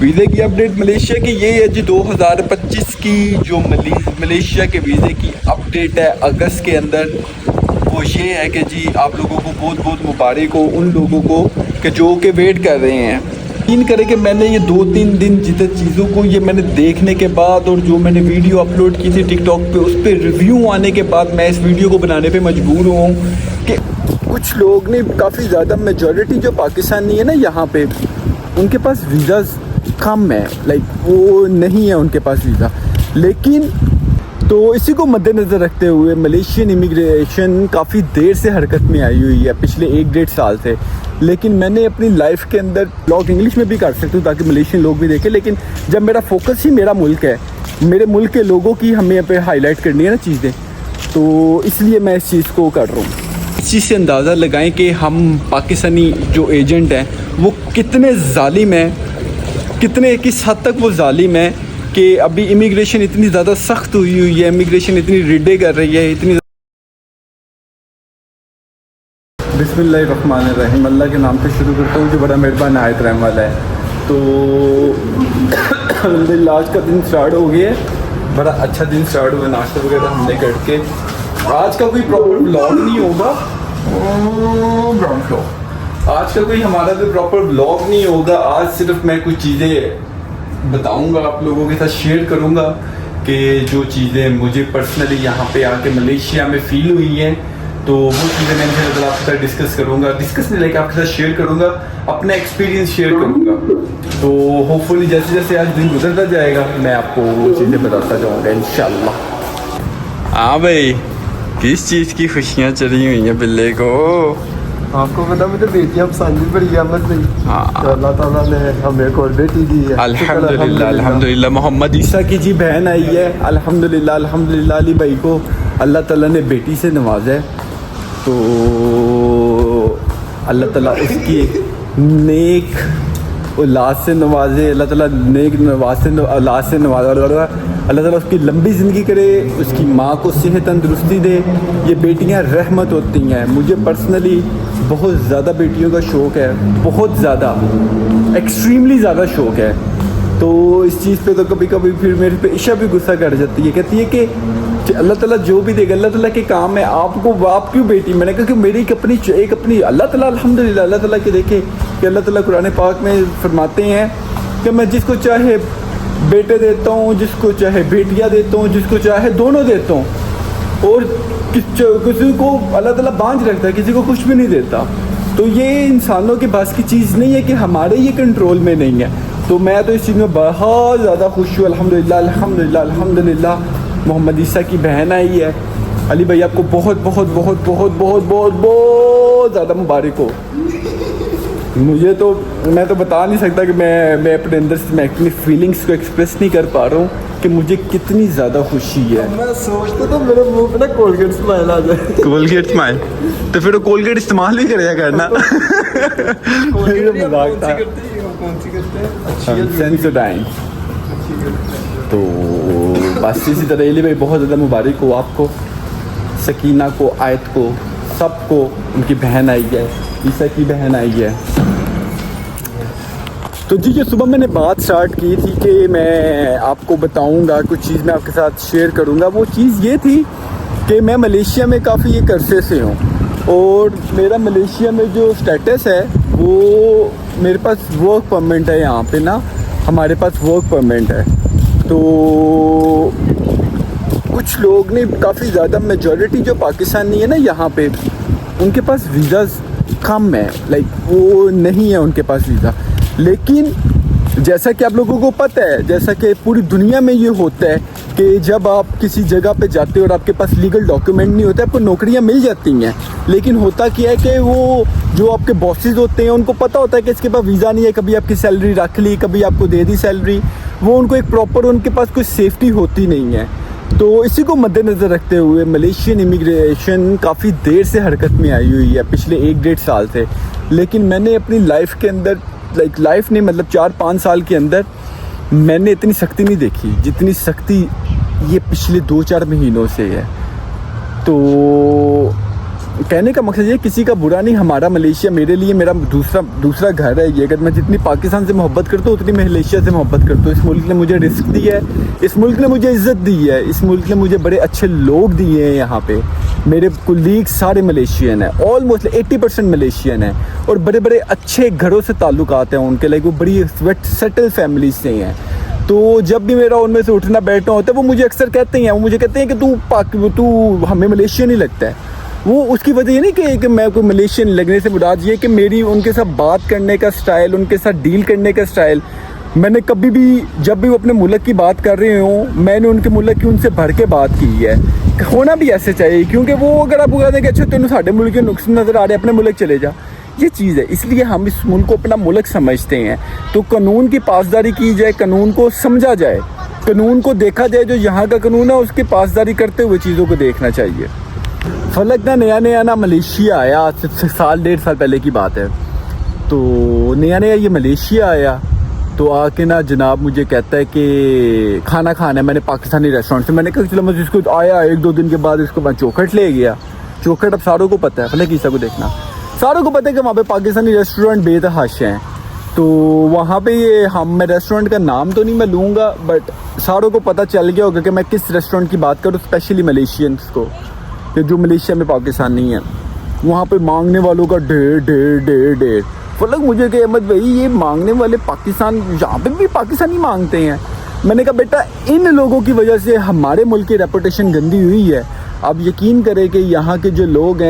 वीज़े की update Malaysia की ये है जी 2025 की जो मलेशिया के वीज़े की अपडेट है अगस्त के अंदर, वो ये है कि जी आप लोगों को बहुत बहुत मुबारक हो उन लोगों को कि जो कि वेट कर रहे हैं। यकीन करें कि मैंने ये 2-3 दिन जितने चीज़ों को ये मैंने देखने के बाद और जो मैंने वीडियो अपलोड की थी टिकटॉक पे उस पर रिव्यू आने के बाद मैं इस वीडियो को बनाने पे मजबूर हुआ हूँ कि कुछ लोग ने काफ़ी ज़्यादा मेजॉरिटी जो पाकिस्तानी है ना यहाँ पे, उनके पास वीज़ा कम है, लाइक वो नहीं है उनके पास वीज़ा। लेकिन तो इसी को मद्देनज़र रखते हुए मलेशियन इमिग्रेशन काफ़ी देर से हरकत में आई हुई है, पिछले 1-1.5 साल से। लेकिन मैंने अपनी लाइफ के अंदर ब्लॉग इंग्लिश में भी कर सकता हूँ ताकि मलेशियन लोग भी देखें, लेकिन जब मेरा फोकस ही मेरा मुल्क है, मेरे मुल्क के लोगों की हमें यहाँ पे हाईलाइट करनी है ना चीज़ें, तो इसलिए मैं इस चीज़ को कर रहा हूँ। इस चीज़ से अंदाज़ा लगाएं कि हम पाकिस्तानी जो एजेंट हैं वो कितने जालिम हैं, कितने किस हद तक वो जालिम है कि अभी इमिग्रेशन इतनी ज़्यादा सख्त हुई है, इमिग्रेशन इतनी रिडे कर रही है, इतनी। बिस्मिल्लाहिर्रहमानिर्रहीम, अल्लाह के नाम से शुरू करता हूँ जो बड़ा मेहरबान आयत रहम वाला है। तो अल्हम्दुलिल्लाह आज का दिन स्टार्ट हो गया है, बड़ा अच्छा दिन स्टार्ट हुआ, नाश्ता वगैरह हमने करके। आज का कोई प्रॉपर व्लॉग नहीं होगा, आज का कोई हमारा कोई प्रॉपर व्लॉग नहीं होगा। आज सिर्फ मैं कुछ चीज़ें बताऊंगा, आप लोगों के साथ शेयर करूंगा कि जो चीज़ें मुझे पर्सनली यहाँ पे आके मलेशिया में फ़ील हुई हैं, तो वो चीज़ें मैं इंशाल्लाह आपके साथ डिस्कस करूंगा, डिस्कस नहीं लेके आपके साथ शेयर करूंगा, अपना एक्सपीरियंस शेयर करूंगा। तो होपफुली जैसे जैसे आज दिन गुजरता जाएगा मैं आपको वो चीज़ें बताता जाऊँगा इंशाल्लाह। हाँ भाई, किस चीज़ की खुशियाँ चढ़ी हुई हैं बिल्ले को? आपको पता मुझे बेटियां पसंद भी बड़ी है मत नहीं। हाँ, अल्लाह ताला ने हमें एक और बेटी दी है, अल्हम्दुलिल्लाह अल्हम्दुलिल्लाह। मोहम्मद ईसा की जी बहन आई है, अल्हम्दुलिल्लाह अल्हम्दुलिल्लाह। अली भाई को अल्लाह ताला ने बेटी से नवाजा है, तो अल्लाह ताला उसकी नेक औलाद से नवाजे, अल्लाह ताला नेक औलाद से नवाजा, अल्लाह ताला उसकी लंबी ज़िंदगी करे, उसकी माँ को सेहत तंदुरुस्ती दे। ये बेटियाँ रहमत होती हैं। मुझे पर्सनली बहुत ज़्यादा बेटियों का शौक़ है, बहुत ज़्यादा, एक्सट्रीमली ज़्यादा शौक़ है। तो इस चीज़ पे तो कभी कभी फिर मेरे पे ईशा भी गुस्सा कर जाती है, कहती है कि अल्लाह ताला जो भी देगा अल्लाह ताला के काम है, आपको आप क्यों बेटी? मैंने कहा कि मेरी एक अपनी अल्लाह ताला अल्हम्दुलिल्लाह अल्लाह ताला के देखे कि अल्लाह ताला कुरान पाक में फरमाते हैं कि मैं जिसको चाहे बेटे देता हूँ, जिसको चाहे बेटियाँ देता हूँ, जिसको चाहे दोनों देता हूँ, और किसी को अल्लाह ताला बांझ रखता है, किसी को कुछ भी नहीं देता। तो ये इंसानों के पास की चीज़ नहीं है कि हमारे ये कंट्रोल में नहीं है। तो मैं तो इस चीज़ में बहुत ज़्यादा खुश हूँ, अल्हम्दुलिल्लाह अल्हम्दुलिल्लाह अल्हम्दुलिल्लाह। मोहम्मद ईसा की बहन आई है। अली भाई आपको बहुत बहुत बहुत बहुत बहुत बहुत बहुत ज़्यादा मुबारक हो। मुझे तो मैं तो बता नहीं सकता कि मैं अपने अंदर से मैं अपनी फीलिंग्स को एक्सप्रेस नहीं कर पा रहा हूँ कि मुझे कितनी ज़्यादा खुशी है। मैं सोचता तो मेरे मुंह पे ना कोलगेट स्माइल आ जाए। Colgate smile? तो फिर वो कोलगेट इस्तेमाल भी करेगा करना। मजाक था। सेंसोडाइन। तो बस इसी तरह अली भाई बहुत ज़्यादा मुबारक हो आपको, सकीना को, आयत को, सबको। उनकी बहन आई है, ईसा की बहन आई है। तो जी ये सुबह मैंने बात स्टार्ट की थी कि मैं आपको बताऊंगा, कुछ चीज़ मैं आपके साथ शेयर करूंगा। वो चीज़ ये थी कि मैं मलेशिया में काफ़ी एक अरसे से हूँ, और मेरा मलेशिया में जो स्टेटस है वो मेरे पास वर्क परमिट है। यहाँ पे ना हमारे पास वर्क परमिट है। तो कुछ लोग ने काफ़ी ज़्यादा मेजॉरिटी जो पाकिस्तानी है ना यहाँ पे, उनके पास वीज़ा कम है, लाइक वो नहीं है उनके पास वीज़ा। लेकिन जैसा कि आप लोगों को पता है, जैसा कि पूरी दुनिया में ये होता है कि जब आप किसी जगह पे जाते हो और आपके पास लीगल डॉक्यूमेंट नहीं होता, आपको नौकरियां मिल जाती हैं। लेकिन होता क्या है कि वो जो आपके बॉसेस होते हैं उनको पता होता है कि इसके पास वीज़ा नहीं है, कभी आपकी सैलरी रख ली, कभी आपको दे दी सैलरी, वो उनको एक प्रॉपर उनके पास कोई सेफ्टी होती नहीं है। तो इसी को मद्देनज़र रखते हुए मलेशियन इमिग्रेशन काफ़ी देर से हरकत में आई हुई है, पिछले 1-1.5 साल से। लेकिन मैंने अपनी लाइफ के अंदर, लाइफ नहीं मतलब 4-5 साल के अंदर मैंने इतनी सख्ती नहीं देखी जितनी सख्ती ये पिछले 2-4 महीनों से है। तो कहने का मकसद ये किसी का बुरा नहीं, हमारा मलेशिया मेरे लिए मेरा दूसरा घर है ये। अगर मैं जितनी पाकिस्तान से मोहब्बत करता हूँ उतनी मैं मलेशिया से मोहब्बत करता हूँ। इस मुल्क ने मुझे रिस्क दी है, इस मुल्क ने मुझे इज़्ज़त दी है, इस मुल्क ने मुझे बड़े अच्छे लोग दिए हैं। यहाँ पे मेरे कुलीग सारे मलेशियन हैं, ऑलमोस्ट 80% मलेशियन हैं और बड़े बड़े अच्छे घरों से ताल्लुकात हैं उनके, लाइक वो बड़ी सेटल फैमिली से हैं। तो जब भी मेरा उनमें से उठना बैठना होता है वो मुझे अक्सर कहते हैं, वो मुझे कहते हैं कि तू हमें मलेशियन ही लगता है। वो उसकी वजह ये नहीं कि मैं कोई मलेशियन लगने से मुराद ये कि मेरी उनके साथ बात करने का स्टाइल, उनके साथ डील करने का स्टाइल, मैंने कभी भी जब भी वो अपने मुल्क की बात कर रहे हों मैंने उनके मुल्क की उनसे भर के बात की है। होना भी ऐसे चाहिए, क्योंकि वो अगर आप कहते हैं कि अच्छा तेन साढ़े मुल्क के नुक्स नज़र आ रहे अपने मुल्क चले जा, ये चीज़ है। इसलिए हम इस मुल्क को अपना मुल्क समझते हैं। तो कानून की पासदारी की जाए, कानून को समझा जाए, कानून को देखा जाए, जो यहाँ का कानून है उसकी पासदारी करते हुए चीज़ों को देखना चाहिए। फलक ना नया ना मलेशिया आया, आज से साल 1.5 साल पहले की बात है। तो नया ये मलेशिया आया तो आके ना जनाब मुझे कहता है कि खाना खाना है। मैंने पाकिस्तानी रेस्टोरेंट से, मैंने कहा चलो मैं इसको आया 1-2 दिन के बाद इसको मैं चौखट ले गया। चौखट अब सारों को पता है, फलक ईसा को देखना, सारों को पता है कि वहाँ पे पाकिस्तानी रेस्टोरेंट बेतहाश हैं। तो वहाँ पे ये मैं रेस्टोरेंट का नाम तो नहीं मैं लूँगा, बट सारों को पता चल गया होगा कि मैं किस रेस्टोरेंट की बात करूँ, स्पेशली मलेशियंस को, कि जो मलेशिया में पाकिस्तानी है। वहाँ पे मांगने वालों का ढेर। फलक मुझे कि अहमद भाई ये मांगने वाले पाकिस्तान, यहाँ पे भी पाकिस्तानी मांगते हैं। मैंने कहा बेटा इन लोगों की वजह से हमारे मुल्क की रेपुटेशन गंदी हुई है। आप यकीन करें कि यहाँ के जो लोग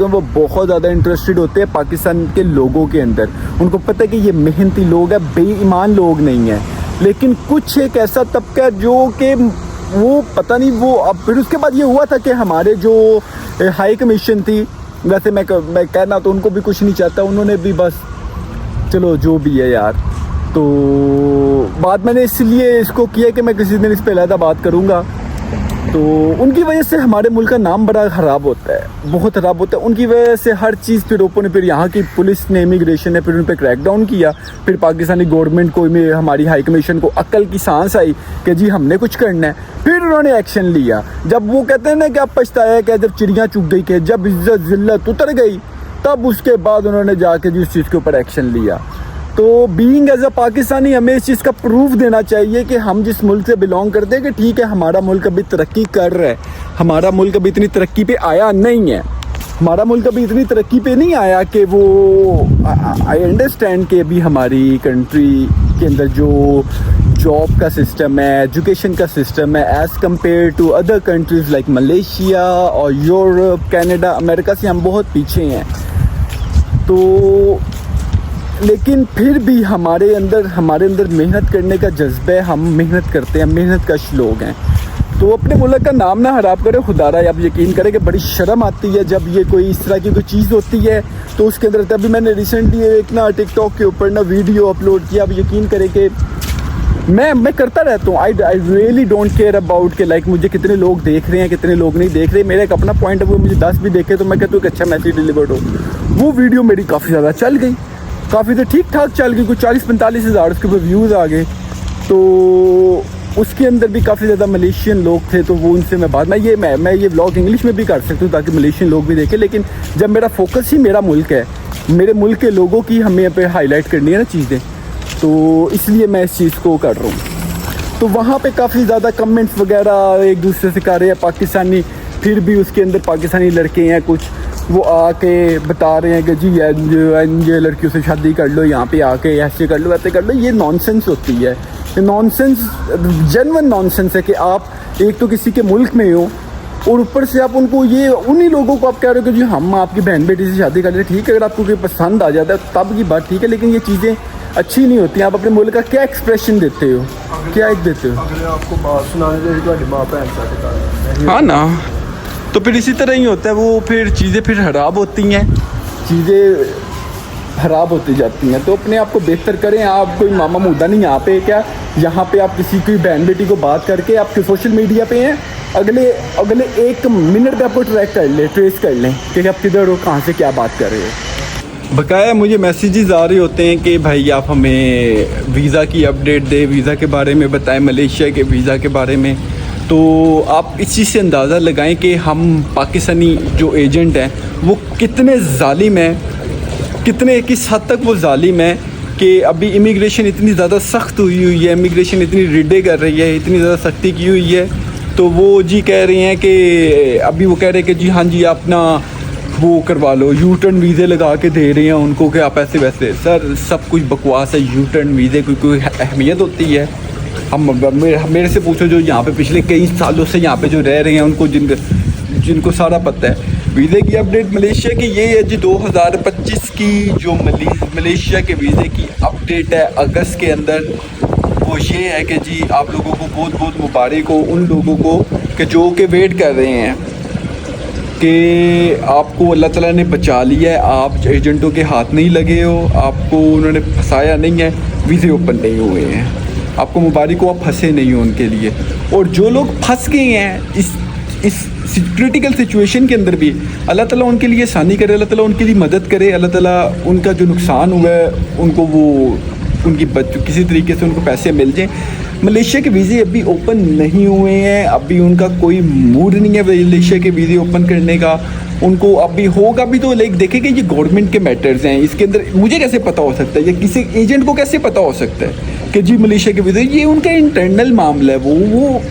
हैं वो बहुत ज़्यादा इंटरेस्टेड होते हैं पाकिस्तान के लोगों के अंदर। उनको पता है कि ये मेहनती लोग हैं, बेईमान लोग नहीं हैं। लेकिन कुछ एक ऐसा तबका है जो कि वो पता नहीं वो, अब फिर उसके बाद ये हुआ था कि हमारे जो हाई कमीशन थी, वैसे मैं कहना तो उनको भी कुछ नहीं चाहता, उन्होंने भी बस चलो जो भी है यार। तो बात मैंने इसलिए इसको किया कि मैं किसी दिन इस पर अलहदा बात करूँगा। तो उनकी वजह से हमारे मुल्क का नाम बड़ा ख़राब होता है, बहुत ख़राब होता है। उनकी वजह से हर चीज़ फिर फिर यहाँ की पुलिस ने, इमिग्रेशन ने फिर उन पर क्रैकडाउन किया। फिर पाकिस्तानी गवर्नमेंट को, हमारी हाई कमीशन को अक्ल की सांस आई कि जी हमने कुछ करना है। फिर उन्होंने एक्शन लिया। जब वो कहते हैं ना कि अब पछताया कि जब चिड़ियाँ चुग गई, कि जब इज्जत ज़िल्लत उतर गई, तब उसके बाद उन्होंने जाके जी उस चीज़ के ऊपर एक्शन लिया। तो बीइंग एज अ पाकिस्तानी हमें इस चीज़ का प्रूफ देना चाहिए कि हम जिस मुल्क से बिलोंग करते हैं कि ठीक है हमारा मुल्क अभी तरक्की कर रहा है, हमारा मुल्क अभी इतनी तरक्की पे आया नहीं है, हमारा मुल्क अभी इतनी तरक्की पे नहीं आया कि वो आई अंडरस्टैंड कि अभी हमारी कंट्री के अंदर जो जॉब का सिस्टम है, एजुकेशन का सिस्टम है, as compare to other countries like Malaysia और यूरोप, कनाडा, अमेरिका से हम बहुत पीछे हैं। तो लेकिन फिर भी हमारे अंदर मेहनत करने का जज्बा है, हम मेहनत करते हैं, मेहनत कश लोग हैं। तो अपने मुल्क का नाम ना खराब करें खुदारा। आप यकीन करें कि बड़ी शर्म आती है जब ये कोई इस तरह की कोई चीज़ होती है तो उसके अंदर। तभी मैंने रिसेंटली एक ना टिकटॉक के ऊपर ना वीडियो अपलोड किया। आप यकीन करें कि मैं करता रहता हूँ, I really don't care about के लाइक मुझे कितने लोग देख रहे हैं, कितने लोग नहीं देख रहे। मेरा एक अपना पॉइंट है, वो मुझे 10 भी देखे तो मैं कहता हूँ कि अच्छा मैसेज डिलीवर्ड हो। वो वीडियो मेरी काफ़ी ज़्यादा चल गई, काफ़ी तो ठीक ठाक चल गई, कुछ 40-45 हज़ार उसके ऊपर व्यूज़ आ गए। तो उसके अंदर भी काफ़ी ज़्यादा मलेशियन लोग थे। तो वो उनसे मैं ये व्लॉग इंग्लिश में भी कर सकता हूँ ताकि मलेशियन लोग भी देखें। लेकिन जब मेरा फोकस ही मेरा मुल्क है, मेरे मुल्क के लोगों की हमें पे हाईलाइट करनी है ना चीज़ें, तो इसलिए मैं इस चीज़ को कर रहा हूँ। तो वहाँ पे काफ़ी ज़्यादा कमेंट्स वगैरह एक दूसरे से कर रहे हैं पाकिस्तानी, फिर भी उसके अंदर पाकिस्तानी लड़के हैं कुछ, वो आके बता रहे हैं कि जी ये लड़कियों से शादी कर लो, यहाँ पे आके ऐसे कर लो, वैसे कर लो। ये नॉनसेंस होती है, ये नॉनसेंस, जेन्युइन नॉनसेंस है कि आप एक तो किसी के मुल्क में हो और ऊपर से आप उनको ये उन्हीं लोगों को आप कह रहे हो कि जी हम आपकी बहन बेटी से शादी कर रहे हैं। ठीक है, अगर आपको कोई पसंद आ जाता है तब की बात ठीक है, लेकिन ये चीज़ें अच्छी नहीं होती। आप अपने मुल्क का क्या एक्सप्रेशन देते हो, क्या एक देते हो? अगर आपको बात सुनाने चाहिए तो माँ भैन साथ, हाँ ना, तो फिर इसी तरह ही होता है। वो फिर चीज़ें फिर ख़राब होती हैं, चीज़ें ख़राब होती जाती हैं। तो अपने आप को बेहतर करें। आप कोई मामा मुद्दा नहीं यहाँ पे, क्या यहाँ पे आप किसी की बहन बेटी को बात करके आपके सोशल मीडिया पे हैं, अगले 1 मिनट में आपको ट्रेस कर लें कि आप किधर हो, कहाँ से क्या बात कर रहे हो। बकाया मुझे मैसेजेस आ रहे होते हैं कि भाई आप हमें वीज़ा की अपडेट दें, वीज़ा के बारे में बताएं, मलेशिया के वीज़ा के बारे में। तो आप इस चीज़ से अंदाज़ा लगाएं कि हम पाकिस्तानी जो एजेंट हैं वो कितने जालिम हैं, कितने किस हद तक वो जालिम है कि अभी इमिग्रेशन इतनी ज़्यादा सख्त हुई है, इमिग्रेशन इतनी रिडे कर रही है, इतनी ज़्यादा सख्ती की हुई है। तो वो जी कह रही हैं कि अभी वो कह रहे हैं कि जी हाँ जी आप अपना वो करवा लो, यू टर्न वीज़े लगा के दे रहे हैं उनको कि आप ऐसे वैसे। सर सब कुछ बकवास है, यू टर्न वीज़े की कोई अहमियत होती है? हम मेरे से पूछो जो यहाँ पे पिछले कई सालों से यहाँ पे जो रह रहे हैं उनको, जिनको सारा पता है। वीज़े की अपडेट मलेशिया की ये है जी, 2025 की जो मलेशिया के वीज़े की अपडेट है अगस्त के अंदर, वो ये है कि जी आप लोगों को बहुत बहुत मुबारक हो उन लोगों को कि जो कि वेट कर रहे हैं कि आपको अल्लाह ताला ने बचा लिया है, आप एजेंटों के हाथ नहीं लगे हो, आपको उन्होंने फंसाया नहीं है, वीज़े ओपन नहीं हुए हैं, आपको मुबारक हो, आप फंसे नहीं हो उनके लिए। और जो लोग फंस गए हैं इस क्रिटिकल सिचुएशन के अंदर भी, अल्लाह ताला उनके लिए आसानी करे, अल्लाह ताला उनके लिए मदद करे, अल्लाह ताला उनका जो नुकसान हुआ है उनको वो उनकी किसी तरीके से उनको पैसे मिल जाएं। मलेशिया के वीज़े अभी ओपन नहीं हुए हैं, अभी उनका कोई मूड नहीं है मलेशिया के वीज़े ओपन करने का। उनको अभी होगा भी तो लाइक देखेंगे ये गवर्नमेंट के मैटर्स हैं, इसके अंदर मुझे कैसे पता हो सकता है या किसी एजेंट को कैसे पता हो सकता है कि जी मलेशिया के वीज़े, ये उनका इंटरनल मामला है। वो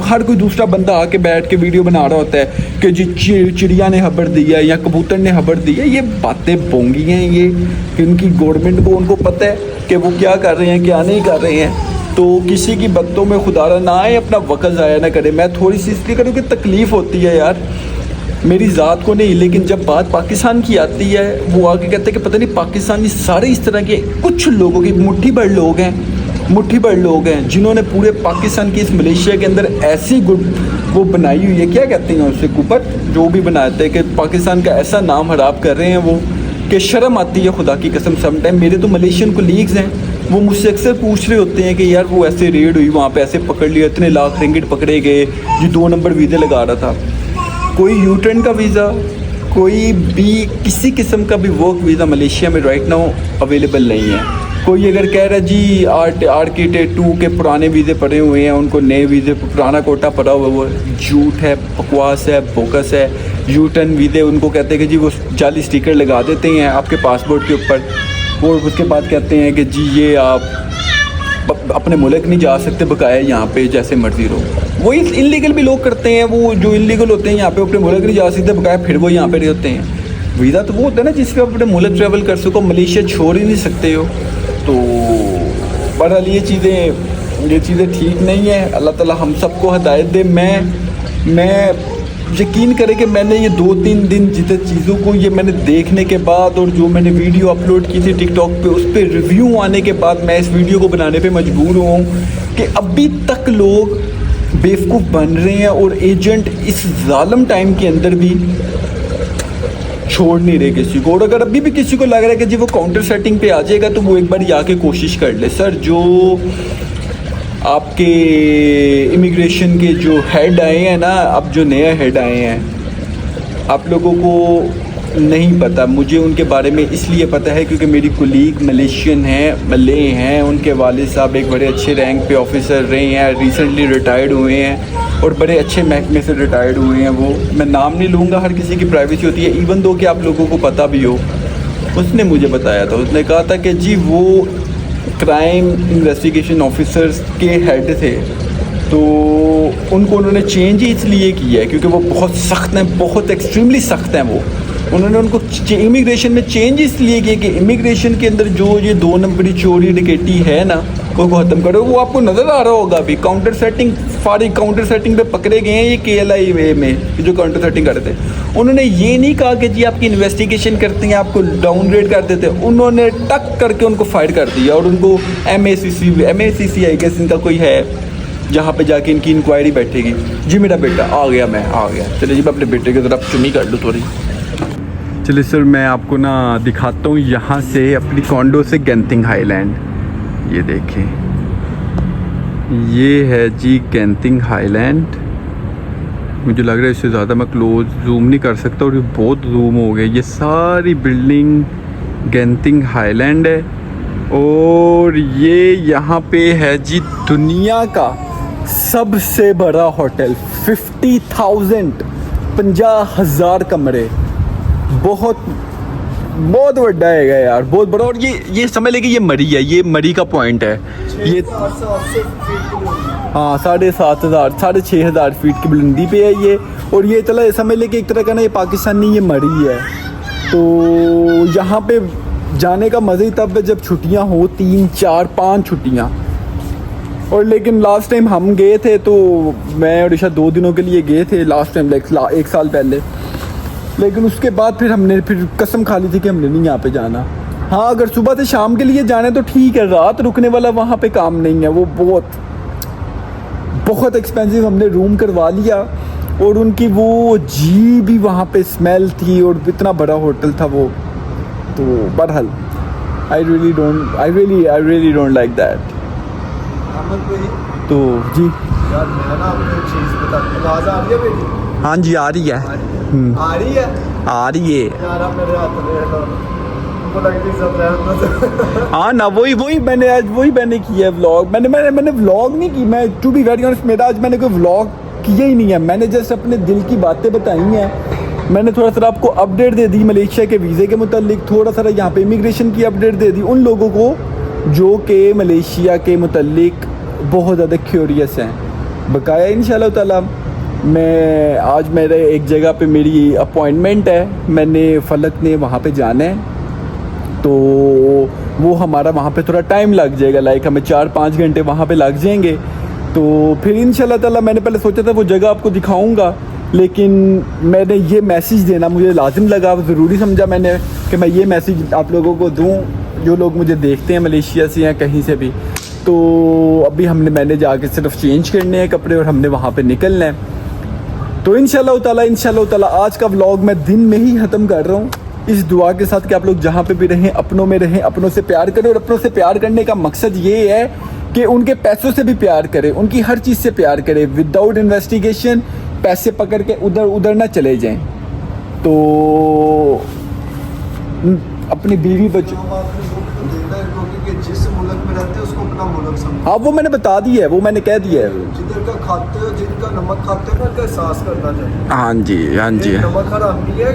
हर कोई दूसरा बंदा आके बैठ के वीडियो बना रहा होता है कि जी चिड़िया ने खबर दिया या कबूतर ने खबर दिया। ये बातें बोंगी हैं ये, कि उनकी गवर्नमेंट को उनको पता है कि वो क्या कर रहे हैं क्या नहीं कर रहे हैं। तो किसी की बातों में खुदारा ना आए, अपना वक्त ज़ाया ना करे। मैं थोड़ी सी इसलिए करूँ कि तकलीफ़ होती है यार, मेरी ज़ात को नहीं, लेकिन जब बात पाकिस्तान की आती है वो आगे कहते हैं कि पता नहीं पाकिस्तानी सारे इस तरह के कुछ लोगों की मुट्ठी भर लोग हैं जिन्होंने पूरे पाकिस्तान की इस मलेशिया के अंदर ऐसी गुड वो बनाई हुई है, क्या कहते हैं उससे, कुपट जो भी बनाते हैं, कि पाकिस्तान का ऐसा नाम खराब कर रहे हैं वो कि शर्म आती है खुदा की कसम। सम टाइम मेरे तो मलेशियन कोलीग्स हैं, वो मुझसे अक्सर पूछ रहे होते हैं कि यार वो ऐसे रेड हुई, वहाँ पे ऐसे पकड़ लिया, इतने लाख रिंगिट पकड़े गए, जी 2 नंबर वीज़े लगा रहा था। कोई यू टर्न का वीज़ा, कोई भी किसी किस्म का भी वर्क वीज़ा मलेशिया में राइट नाउ अवेलेबल नहीं है। कोई अगर कह रहा है जी आर्किटेक्ट 2 के पुराने वीज़े पड़े हुए हैं, उनको नए वीज़े पुराना कोटा पड़ा हुआ है, वो झूठ है, बकवास है, बोकस है। यू टर्न वीज़े उनको कहते हैं कि जी वो जाली स्टिकर लगा देते हैं आपके पासपोर्ट के ऊपर, और उसके बाद कहते हैं कि जी ये आप अपने मुल्क नहीं जा सकते, बकाया यहाँ पे जैसे मर्जी रहो। वही इलीगल भी लोग करते हैं, वो जो इलीगल होते हैं यहाँ पे अपने मुल्क नहीं जा सकते, बकाया फिर वो यहाँ पे रहते हैं। वीज़ा तो वो होता है ना जिसका अपने मुल्क ट्रैवल कर सको, मलेशिया छोड़ ही नहीं सकते हो। तो बहरहाल ये चीज़ें ठीक नहीं है। अल्लाह ताला हम सबको हिदायत दे। मैं यकीन करें कि मैंने ये 2-3 दिन जितने चीज़ों को ये मैंने देखने के बाद और जो मैंने वीडियो अपलोड की थी टिकटॉक पे, उस पर रिव्यू आने के बाद मैं इस वीडियो को बनाने पे मजबूर हुआ हूँ कि अभी तक लोग बेवकूफ़ बन रहे हैं और एजेंट इस ज़ालिम टाइम के अंदर भी छोड़ नहीं रहे किसी को। और अगर अभी भी किसी को लग रहा है कि जी वो काउंटर सेटिंग पे आ जाएगा तो वो एक बार आके कोशिश कर ले। सर जो आपके इमिग्रेशन के जो हेड आए हैं ना, अब जो नया हेड आए हैं, आप लोगों को नहीं पता, मुझे उनके बारे में इसलिए पता है क्योंकि मेरी कुलीग मलेशियन हैं, मले हैं। उनके वालिद साहब एक बड़े अच्छे रैंक पे ऑफिसर रहे हैं, रिसेंटली रिटायर्ड हुए हैं और बड़े अच्छे महकमे से रिटायर्ड हुए हैं। वो मैं नाम नहीं लूँगा, हर किसी की प्राइवेसी होती है, इवन दो कि आप लोगों को पता भी हो। उसने मुझे बताया था, उसने कहा था कि जी वो क्राइम इन्वेस्टिगेशन ऑफिसर्स के हेड थे, तो उनको उन्होंने चेंज ही इसलिए किया है क्योंकि वो बहुत सख्त हैं, बहुत एक्सट्रीमली सख्त हैं। वो उन्होंने उनको इमिग्रेशन में चेंज इसलिए किया कि इमिग्रेशन के अंदर जो ये 2 नंबरी चोरी डकैती है ना, वो ख़त्म करो। वो आपको नज़र आ रहा होगा अभी काउंटर सेटिंग, फारिग काउंटर सेटिंग पे पकड़े गए हैं ये KLI वे में जो काउंटर सेटिंग कर रहे थे। उन्होंने ये नहीं कहा कि जी आपकी इन्वेस्टिगेशन करते हैं, आपको डाउनग्रेड कर देते हैं। उन्होंने टक करके उनको फायर कर दिया और उनको MACC आई गेस इनका कोई है जहाँ पे जाके इनकी इंक्वायरी बैठेगी। जी मेरा बेटा आ गया, मैं आ गया। चलिए जी मैं अपने बेटे की तरफ चुनी कर लूँ थोड़ी। चलिए सर मैं आपको ना दिखाता हूँ यहाँ से अपनी कॉन्डो से गेंथिंग हाईलैंड। ये देखें, ये है जी गेंथिंग हाईलैंड। मुझे लग रहा है इससे ज़्यादा मैं क्लोज जूम नहीं कर सकता और ये बहुत जूम हो गया। ये सारी बिल्डिंग गेंथिंग हाईलैंड है और ये यहाँ पे है जी दुनिया का सबसे बड़ा होटल 50,000 50,000 कमरे, बहुत बहुत बड़ा है यार, बहुत बड़ा। और ये समझ लें कि ये मरी है, ये मरी का पॉइंट है ये। हाँ 7,500 6,500 फीट की बुलंदी पे है ये। और ये चला समझ लें कि एक तरह का ना ये पाकिस्तानी ये मरी है। तो यहाँ पे जाने का मज़ा ही तब है जब छुट्टियाँ हो, 3 4 5 छुट्टियाँ। और लेकिन लास्ट टाइम हम गए थे तो मैं और ईशा 2 दिनों के लिए गए थे लास्ट टाइम, लाइक 1 साल पहले। लेकिन उसके बाद फिर हमने कसम खा ली थी कि हमने नहीं यहाँ पे जाना। हाँ अगर सुबह से शाम के लिए जाना है तो ठीक है, रात रुकने वाला वहाँ पे काम नहीं है, वो बहुत एक्सपेंसिव। हमने रूम करवा लिया और उनकी वो जी भी वहाँ पे स्मेल थी और इतना बड़ा होटल था वो। तो बहरहाल I really don't like that. तो जी यार मैं ना आपको एक चीज़ बता, आवाज़ आ रही है मेरी? हाँ जी आ रही है, आ रही है आ रही है। यार आप मेरे हाथ में रहना, वो लगती सब रहना। हाँ ना वही मैंने किया है व्लॉग। मैंने व्लॉग नहीं की, मैं टू बी वेरी ऑनेस्ट मेरा आज मैंने कोई व्लॉग किया ही नहीं है। मैंने जस्ट अपने दिल की बातें बताई हैं। मैंने थोड़ा सा आपको अपडेट दे दी मलेशिया के वीज़े के मुतालिक, थोड़ा सा यहाँ पे इमिग्रेशन की अपडेट दे दी उन लोगों को जो कि मलेशिया के मुतालिक बहुत ज़्यादा क्यूरियस हैं। बकाया इंशाल्लाह ताला मैं आज मेरे एक जगह पे मेरी अपॉइंटमेंट है, मैंने फलक ने वहाँ पे जाना है। तो वो हमारा वहाँ पे थोड़ा टाइम लग जाएगा, लाइक हमें 4-5 घंटे वहाँ पे लग जाएंगे। तो फिर इंशाल्लाह ताला मैंने पहले सोचा था वो जगह आपको दिखाऊंगा, लेकिन मैंने ये मैसेज देना मुझे लाजिम लगा, ज़रूरी समझा मैंने कि मैं ये मैसेज आप लोगों को दूँ जो लोग मुझे देखते हैं मलेशिया से या कहीं से भी। तो अभी मैंने जाके सिर्फ चेंज करने हैं कपड़े और हमने वहाँ पे निकलना है। तो इंशाल्लाह ताला आज का व्लॉग मैं दिन में ही ख़त्म कर रहा हूँ, इस दुआ के साथ कि आप लोग जहाँ पे भी रहें अपनों में रहें, अपनों से प्यार करें। और अपनों से प्यार करने का मकसद ये है कि उनके पैसों से भी प्यार करें, उनकी हर चीज़ से प्यार करें, विदाउट इन्वेस्टिगेशन पैसे पकड़ के उधर ना चले जाएं। तो अपनी बीवी बच्चों जिस मुल्क में रहते हैं उसको अपना मुल्क समझो। हाँ वो मैंने बता दिया है, वो मैंने कह दिया है। जिधर का खाते हो, जिनका नमक खाते हो ना, उनका एहसास करना चाहिए। हाँ जी ये नमक हराम नहीं है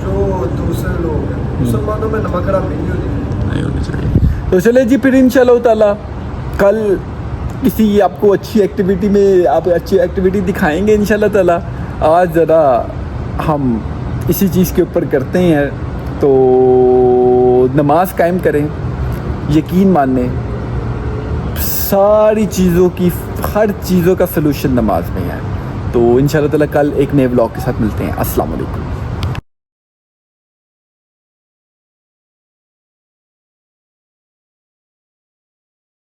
जो दूसरे लोग हैं, मुसलमानों में नमक हराम नहीं होनी चाहिए। तो चले जी फिर इंशाल्लाह ताला कल किसी आपको अच्छी एक्टिविटी में आप अच्छी एक्टिविटी दिखाएंगे इंशाल्लाह ताला। आज ज़रा हम इसी चीज़ के ऊपर करते हैं। तो नमाज कायम करें, यकीन माने सारी चीज़ों की हर चीज़ों का सलूशन नमाज में है। तो इंशाल्लाह ताला कल एक नए व्लॉग के साथ मिलते हैं। अस्सलाम वालेकुम।